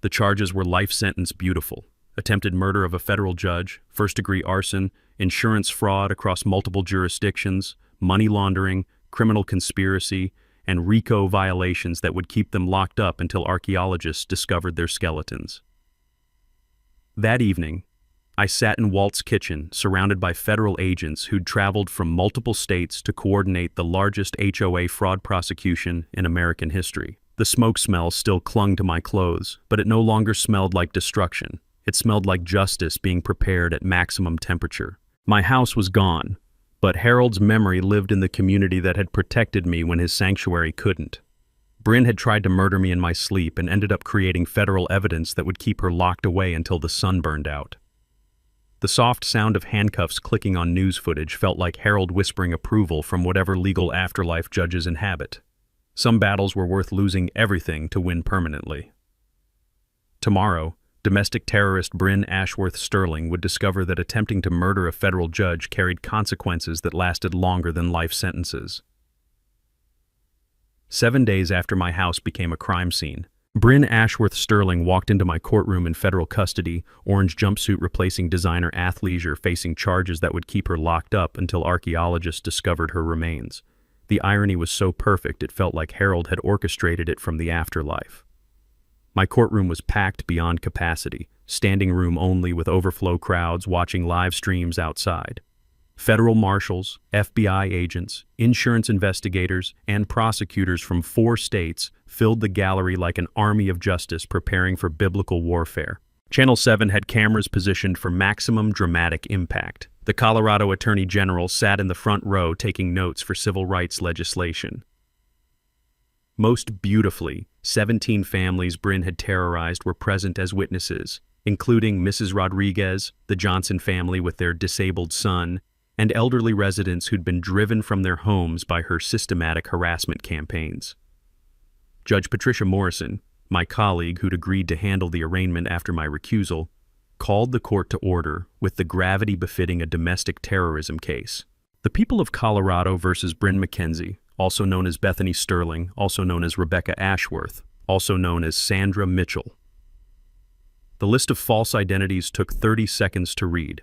The charges were life sentence beautiful. Attempted murder of a federal judge, first-degree arson, insurance fraud across multiple jurisdictions, money laundering, criminal conspiracy, and RICO violations that would keep them locked up until archaeologists discovered their skeletons. That evening, I sat in Walt's kitchen, surrounded by federal agents who'd traveled from multiple states to coordinate the largest HOA fraud prosecution in American history. The smoke smell still clung to my clothes, but it no longer smelled like destruction. It smelled like justice being prepared at maximum temperature. My house was gone, but Harold's memory lived in the community that had protected me when his sanctuary couldn't. Bryn had tried to murder me in my sleep and ended up creating federal evidence that would keep her locked away until the sun burned out. The soft sound of handcuffs clicking on news footage felt like Harold whispering approval from whatever legal afterlife judges inhabit. Some battles were worth losing everything to win permanently. Tomorrow, domestic terrorist Bryn Ashworth Sterling would discover that attempting to murder a federal judge carried consequences that lasted longer than life sentences. 7 days after my house became a crime scene, Bryn Ashworth Sterling walked into my courtroom in federal custody, orange jumpsuit replacing designer athleisure, facing charges that would keep her locked up until archaeologists discovered her remains. The irony was so perfect it felt like Harold had orchestrated it from the afterlife. My courtroom was packed beyond capacity, standing room only with overflow crowds watching live streams outside. Federal marshals, FBI agents, insurance investigators, and prosecutors from 4 states filled the gallery like an army of justice preparing for biblical warfare. Channel 7 had cameras positioned for maximum dramatic impact. The Colorado Attorney General sat in the front row taking notes for civil rights legislation. Most beautifully, 17 families Bryn had terrorized were present as witnesses, including Mrs. Rodriguez, the Johnson family with their disabled son, and elderly residents who'd been driven from their homes by her systematic harassment campaigns. Judge Patricia Morrison, my colleague who'd agreed to handle the arraignment after my recusal, called the court to order with the gravity befitting a domestic terrorism case. The people of Colorado versus Bryn McKenzie, also known as Bethany Sterling, also known as Rebecca Ashworth, also known as Sandra Mitchell. The list of false identities took 30 seconds to read.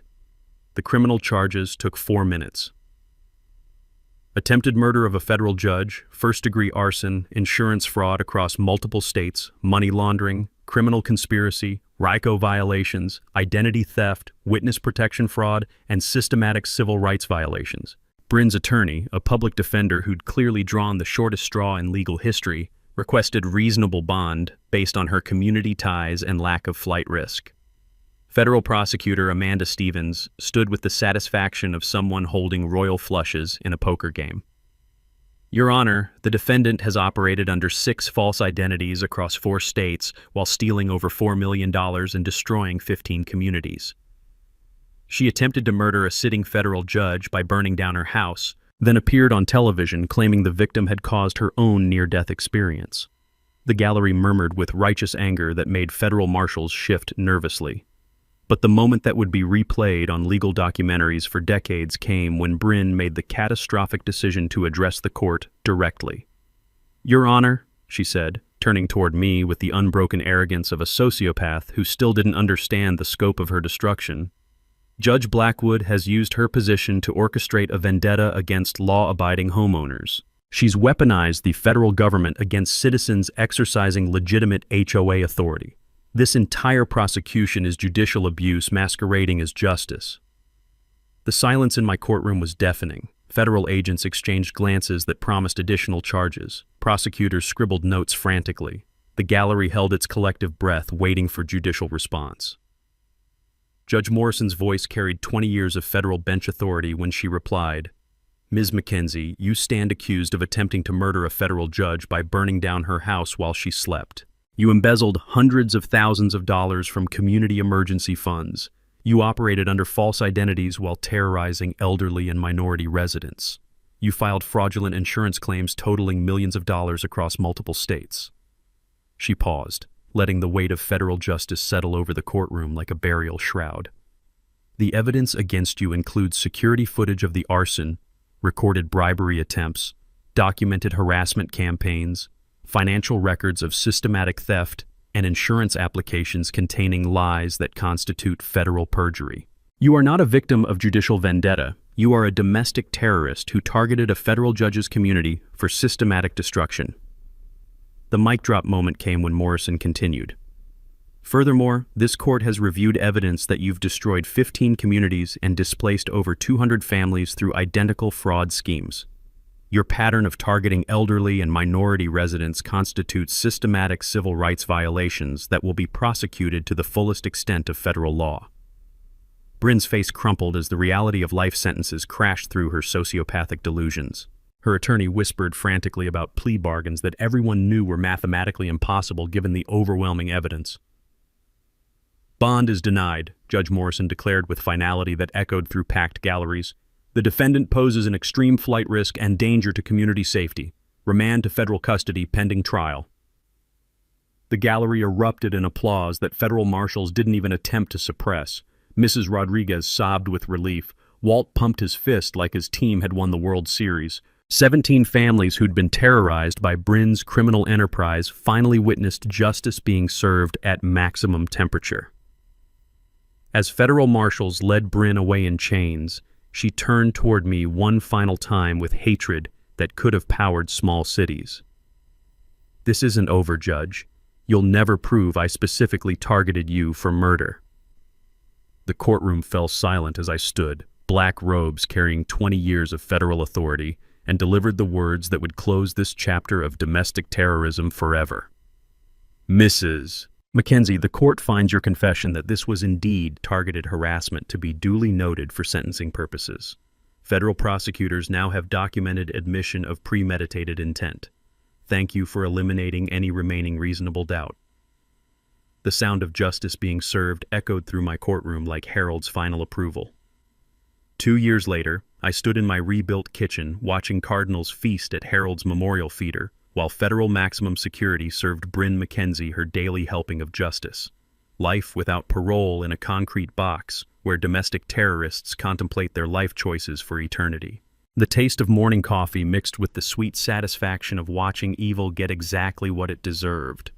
The criminal charges took 4 minutes. Attempted murder of a federal judge, first-degree arson, insurance fraud across multiple states, money laundering, criminal conspiracy, RICO violations, identity theft, witness protection fraud, and systematic civil rights violations. Bryn's attorney, a public defender who'd clearly drawn the shortest straw in legal history, requested reasonable bond based on her community ties and lack of flight risk. Federal prosecutor Amanda Stevens stood with the satisfaction of someone holding royal flushes in a poker game. Your Honor, the defendant has operated under 6 false identities across 4 states while stealing over $4 million and destroying 15 communities. She attempted to murder a sitting federal judge by burning down her house, then appeared on television claiming the victim had caused her own near-death experience. The gallery murmured with righteous anger that made federal marshals shift nervously. But the moment that would be replayed on legal documentaries for decades came when Bryn made the catastrophic decision to address the court directly. "Your Honor," she said, turning toward me with the unbroken arrogance of a sociopath who still didn't understand the scope of her destruction, "Judge Blackwood has used her position to orchestrate a vendetta against law-abiding homeowners. She's weaponized the federal government against citizens exercising legitimate HOA authority. This entire prosecution is judicial abuse masquerading as justice." The silence in my courtroom was deafening. Federal agents exchanged glances that promised additional charges. Prosecutors scribbled notes frantically. The gallery held its collective breath, waiting for judicial response. Judge Morrison's voice carried 20 years of federal bench authority when she replied, "Ms. Mackenzie, you stand accused of attempting to murder a federal judge by burning down her house while she slept. You embezzled hundreds of thousands of dollars from community emergency funds. You operated under false identities while terrorizing elderly and minority residents. You filed fraudulent insurance claims totaling millions of dollars across multiple states." She paused, letting the weight of federal justice settle over the courtroom like a burial shroud. "The evidence against you includes security footage of the arson, recorded bribery attempts, documented harassment campaigns, financial records of systematic theft, and insurance applications containing lies that constitute federal perjury. You are not a victim of judicial vendetta. You are a domestic terrorist who targeted a federal judge's community for systematic destruction." The mic drop moment came when Morrison continued. "Furthermore, this court has reviewed evidence that you've destroyed 15 communities and displaced over 200 families through identical fraud schemes. Your pattern of targeting elderly and minority residents constitutes systematic civil rights violations that will be prosecuted to the fullest extent of federal law." Bryn's face crumpled as the reality of life sentences crashed through her sociopathic delusions. Her attorney whispered frantically about plea bargains that everyone knew were mathematically impossible given the overwhelming evidence. "Bond is denied," Judge Morrison declared with finality that echoed through packed galleries. "The defendant poses an extreme flight risk and danger to community safety. Remand to federal custody pending trial." The gallery erupted in applause that federal marshals didn't even attempt to suppress. Mrs. Rodriguez sobbed with relief. Walt pumped his fist like his team had won the World Series. 17 families who'd been terrorized by Bryn's criminal enterprise finally witnessed justice being served at maximum temperature. As federal marshals led Bryn away in chains, she turned toward me one final time with hatred that could have powered small cities. "This isn't over, Judge. You'll never prove I specifically targeted you for murder." The courtroom fell silent as I stood, black robes carrying 20 years of federal authority, and delivered the words that would close this chapter of domestic terrorism forever. "Mrs. Mackenzie, the court finds your confession that this was indeed targeted harassment to be duly noted for sentencing purposes. Federal prosecutors now have documented admission of premeditated intent. Thank you for eliminating any remaining reasonable doubt." The sound of justice being served echoed through my courtroom like Harold's final approval. 2 years later, I stood in my rebuilt kitchen watching Cardinals feast at Harold's memorial feeder, while federal maximum security served Bryn Mackenzie her daily helping of justice. Life without parole in a concrete box, where domestic terrorists contemplate their life choices for eternity. The taste of morning coffee mixed with the sweet satisfaction of watching evil get exactly what it deserved.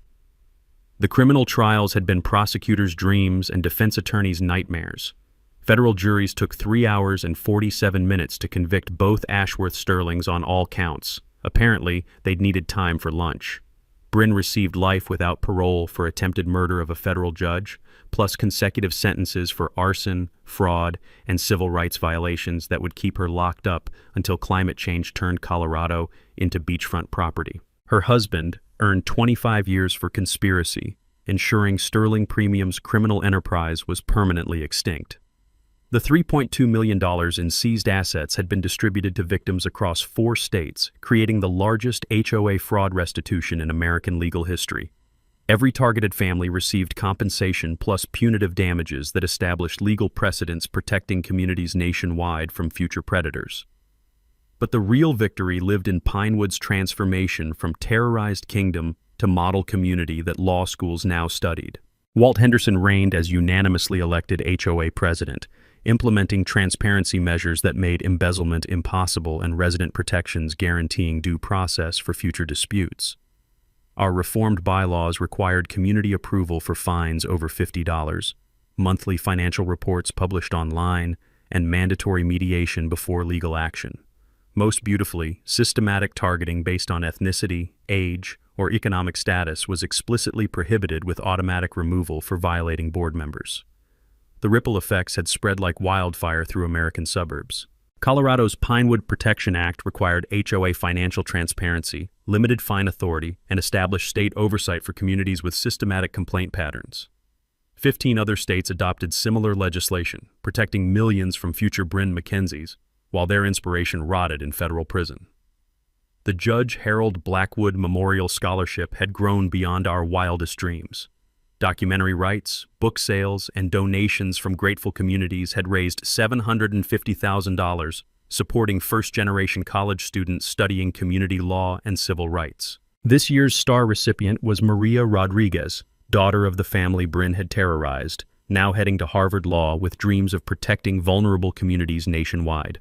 The criminal trials had been prosecutors' dreams and defense attorneys' nightmares. Federal juries took 3 hours and 47 minutes to convict both Ashworth Sterlings on all counts. Apparently, they'd needed time for lunch. Bryn received life without parole for attempted murder of a federal judge, plus consecutive sentences for arson, fraud, and civil rights violations that would keep her locked up until climate change turned Colorado into beachfront property. Her husband earned 25 years for conspiracy, ensuring Sterling Premium's criminal enterprise was permanently extinct. The $3.2 million in seized assets had been distributed to victims across 4 states, creating the largest HOA fraud restitution in American legal history. Every targeted family received compensation plus punitive damages that established legal precedents protecting communities nationwide from future predators. But the real victory lived in Pinewood's transformation from terrorized kingdom to model community that law schools now studied. Walt Henderson reigned as unanimously elected HOA president, implementing transparency measures that made embezzlement impossible and resident protections guaranteeing due process for future disputes. Our reformed bylaws required community approval for fines over $50, monthly financial reports published online, and mandatory mediation before legal action. Most beautifully, systematic targeting based on ethnicity, age, or economic status was explicitly prohibited with automatic removal for violating board members. The ripple effects had spread like wildfire through American suburbs. Colorado's Pinewood Protection Act required HOA financial transparency, limited fine authority, and established state oversight for communities with systematic complaint patterns. 15 other states adopted similar legislation, protecting millions from future Bryn Mackenzies, while their inspiration rotted in federal prison. The Judge Harold Blackwood Memorial Scholarship had grown beyond our wildest dreams. Documentary rights, book sales, and donations from grateful communities had raised $750,000, supporting first-generation college students studying community law and civil rights. This year's star recipient was Maria Rodriguez, daughter of the family Bryn had terrorized, now heading to Harvard Law with dreams of protecting vulnerable communities nationwide.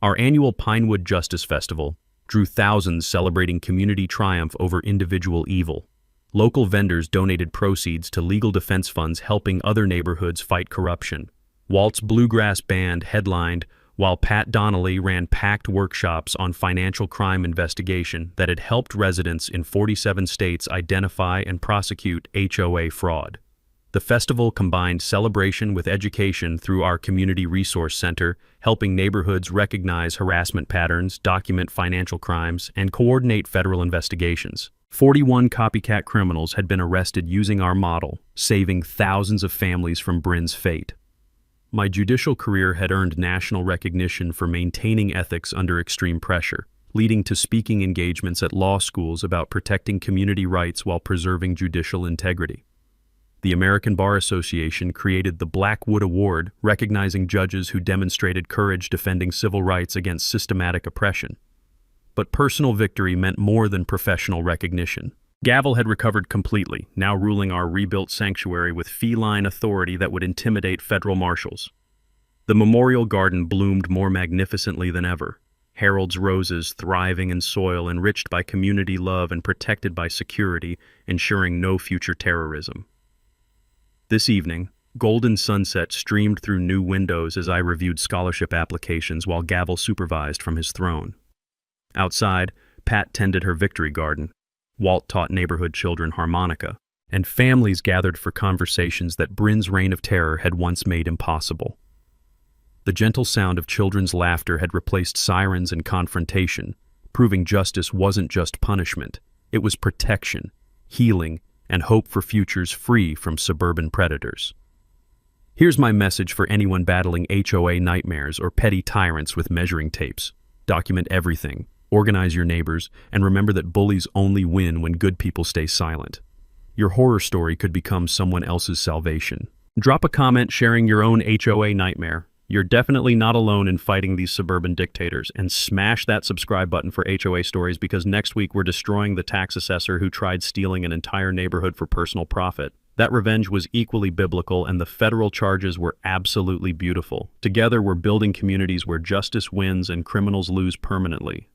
Our annual Pinewood Justice Festival drew thousands celebrating community triumph over individual evil. Local vendors donated proceeds to legal defense funds helping other neighborhoods fight corruption. Walt's Bluegrass Band headlined, while Pat Donnelly ran packed workshops on financial crime investigation that had helped residents in 47 states identify and prosecute HOA fraud. The festival combined celebration with education through our Community Resource Center, helping neighborhoods recognize harassment patterns, document financial crimes, and coordinate federal investigations. 41 copycat criminals had been arrested using our model, saving thousands of families from Bryn's fate. My judicial career had earned national recognition for maintaining ethics under extreme pressure, leading to speaking engagements at law schools about protecting community rights while preserving judicial integrity. The American Bar Association created the Blackwood Award, recognizing judges who demonstrated courage defending civil rights against systematic oppression. But personal victory meant more than professional recognition. Gavel had recovered completely, now ruling our rebuilt sanctuary with feline authority that would intimidate federal marshals. The memorial garden bloomed more magnificently than ever, Harold's roses thriving in soil enriched by community love and protected by security, ensuring no future terrorism. This evening, golden sunset streamed through new windows as I reviewed scholarship applications while Gavel supervised from his throne. Outside, Pat tended her victory garden, Walt taught neighborhood children harmonica, and families gathered for conversations that Bryn's reign of terror had once made impossible. The gentle sound of children's laughter had replaced sirens and confrontation, proving justice wasn't just punishment, it was protection, healing, and hope for futures free from suburban predators. Here's my message for anyone battling HOA nightmares or petty tyrants with measuring tapes. Document everything, organize your neighbors, and remember that bullies only win when good people stay silent. Your horror story could become someone else's salvation. Drop a comment sharing your own HOA nightmare. You're definitely not alone in fighting these suburban dictators, and smash that subscribe button for HOA stories because next week we're destroying the tax assessor who tried stealing an entire neighborhood for personal profit. That revenge was equally biblical, and the federal charges were absolutely beautiful. Together, we're building communities where justice wins and criminals lose permanently.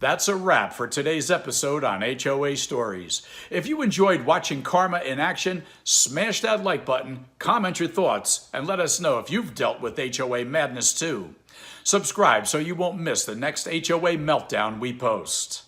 That's a wrap for today's episode on HOA Stories. If you enjoyed watching Karma in action, smash that like button, comment your thoughts, and let us know if you've dealt with HOA madness too. Subscribe so you won't miss the next HOA meltdown we post.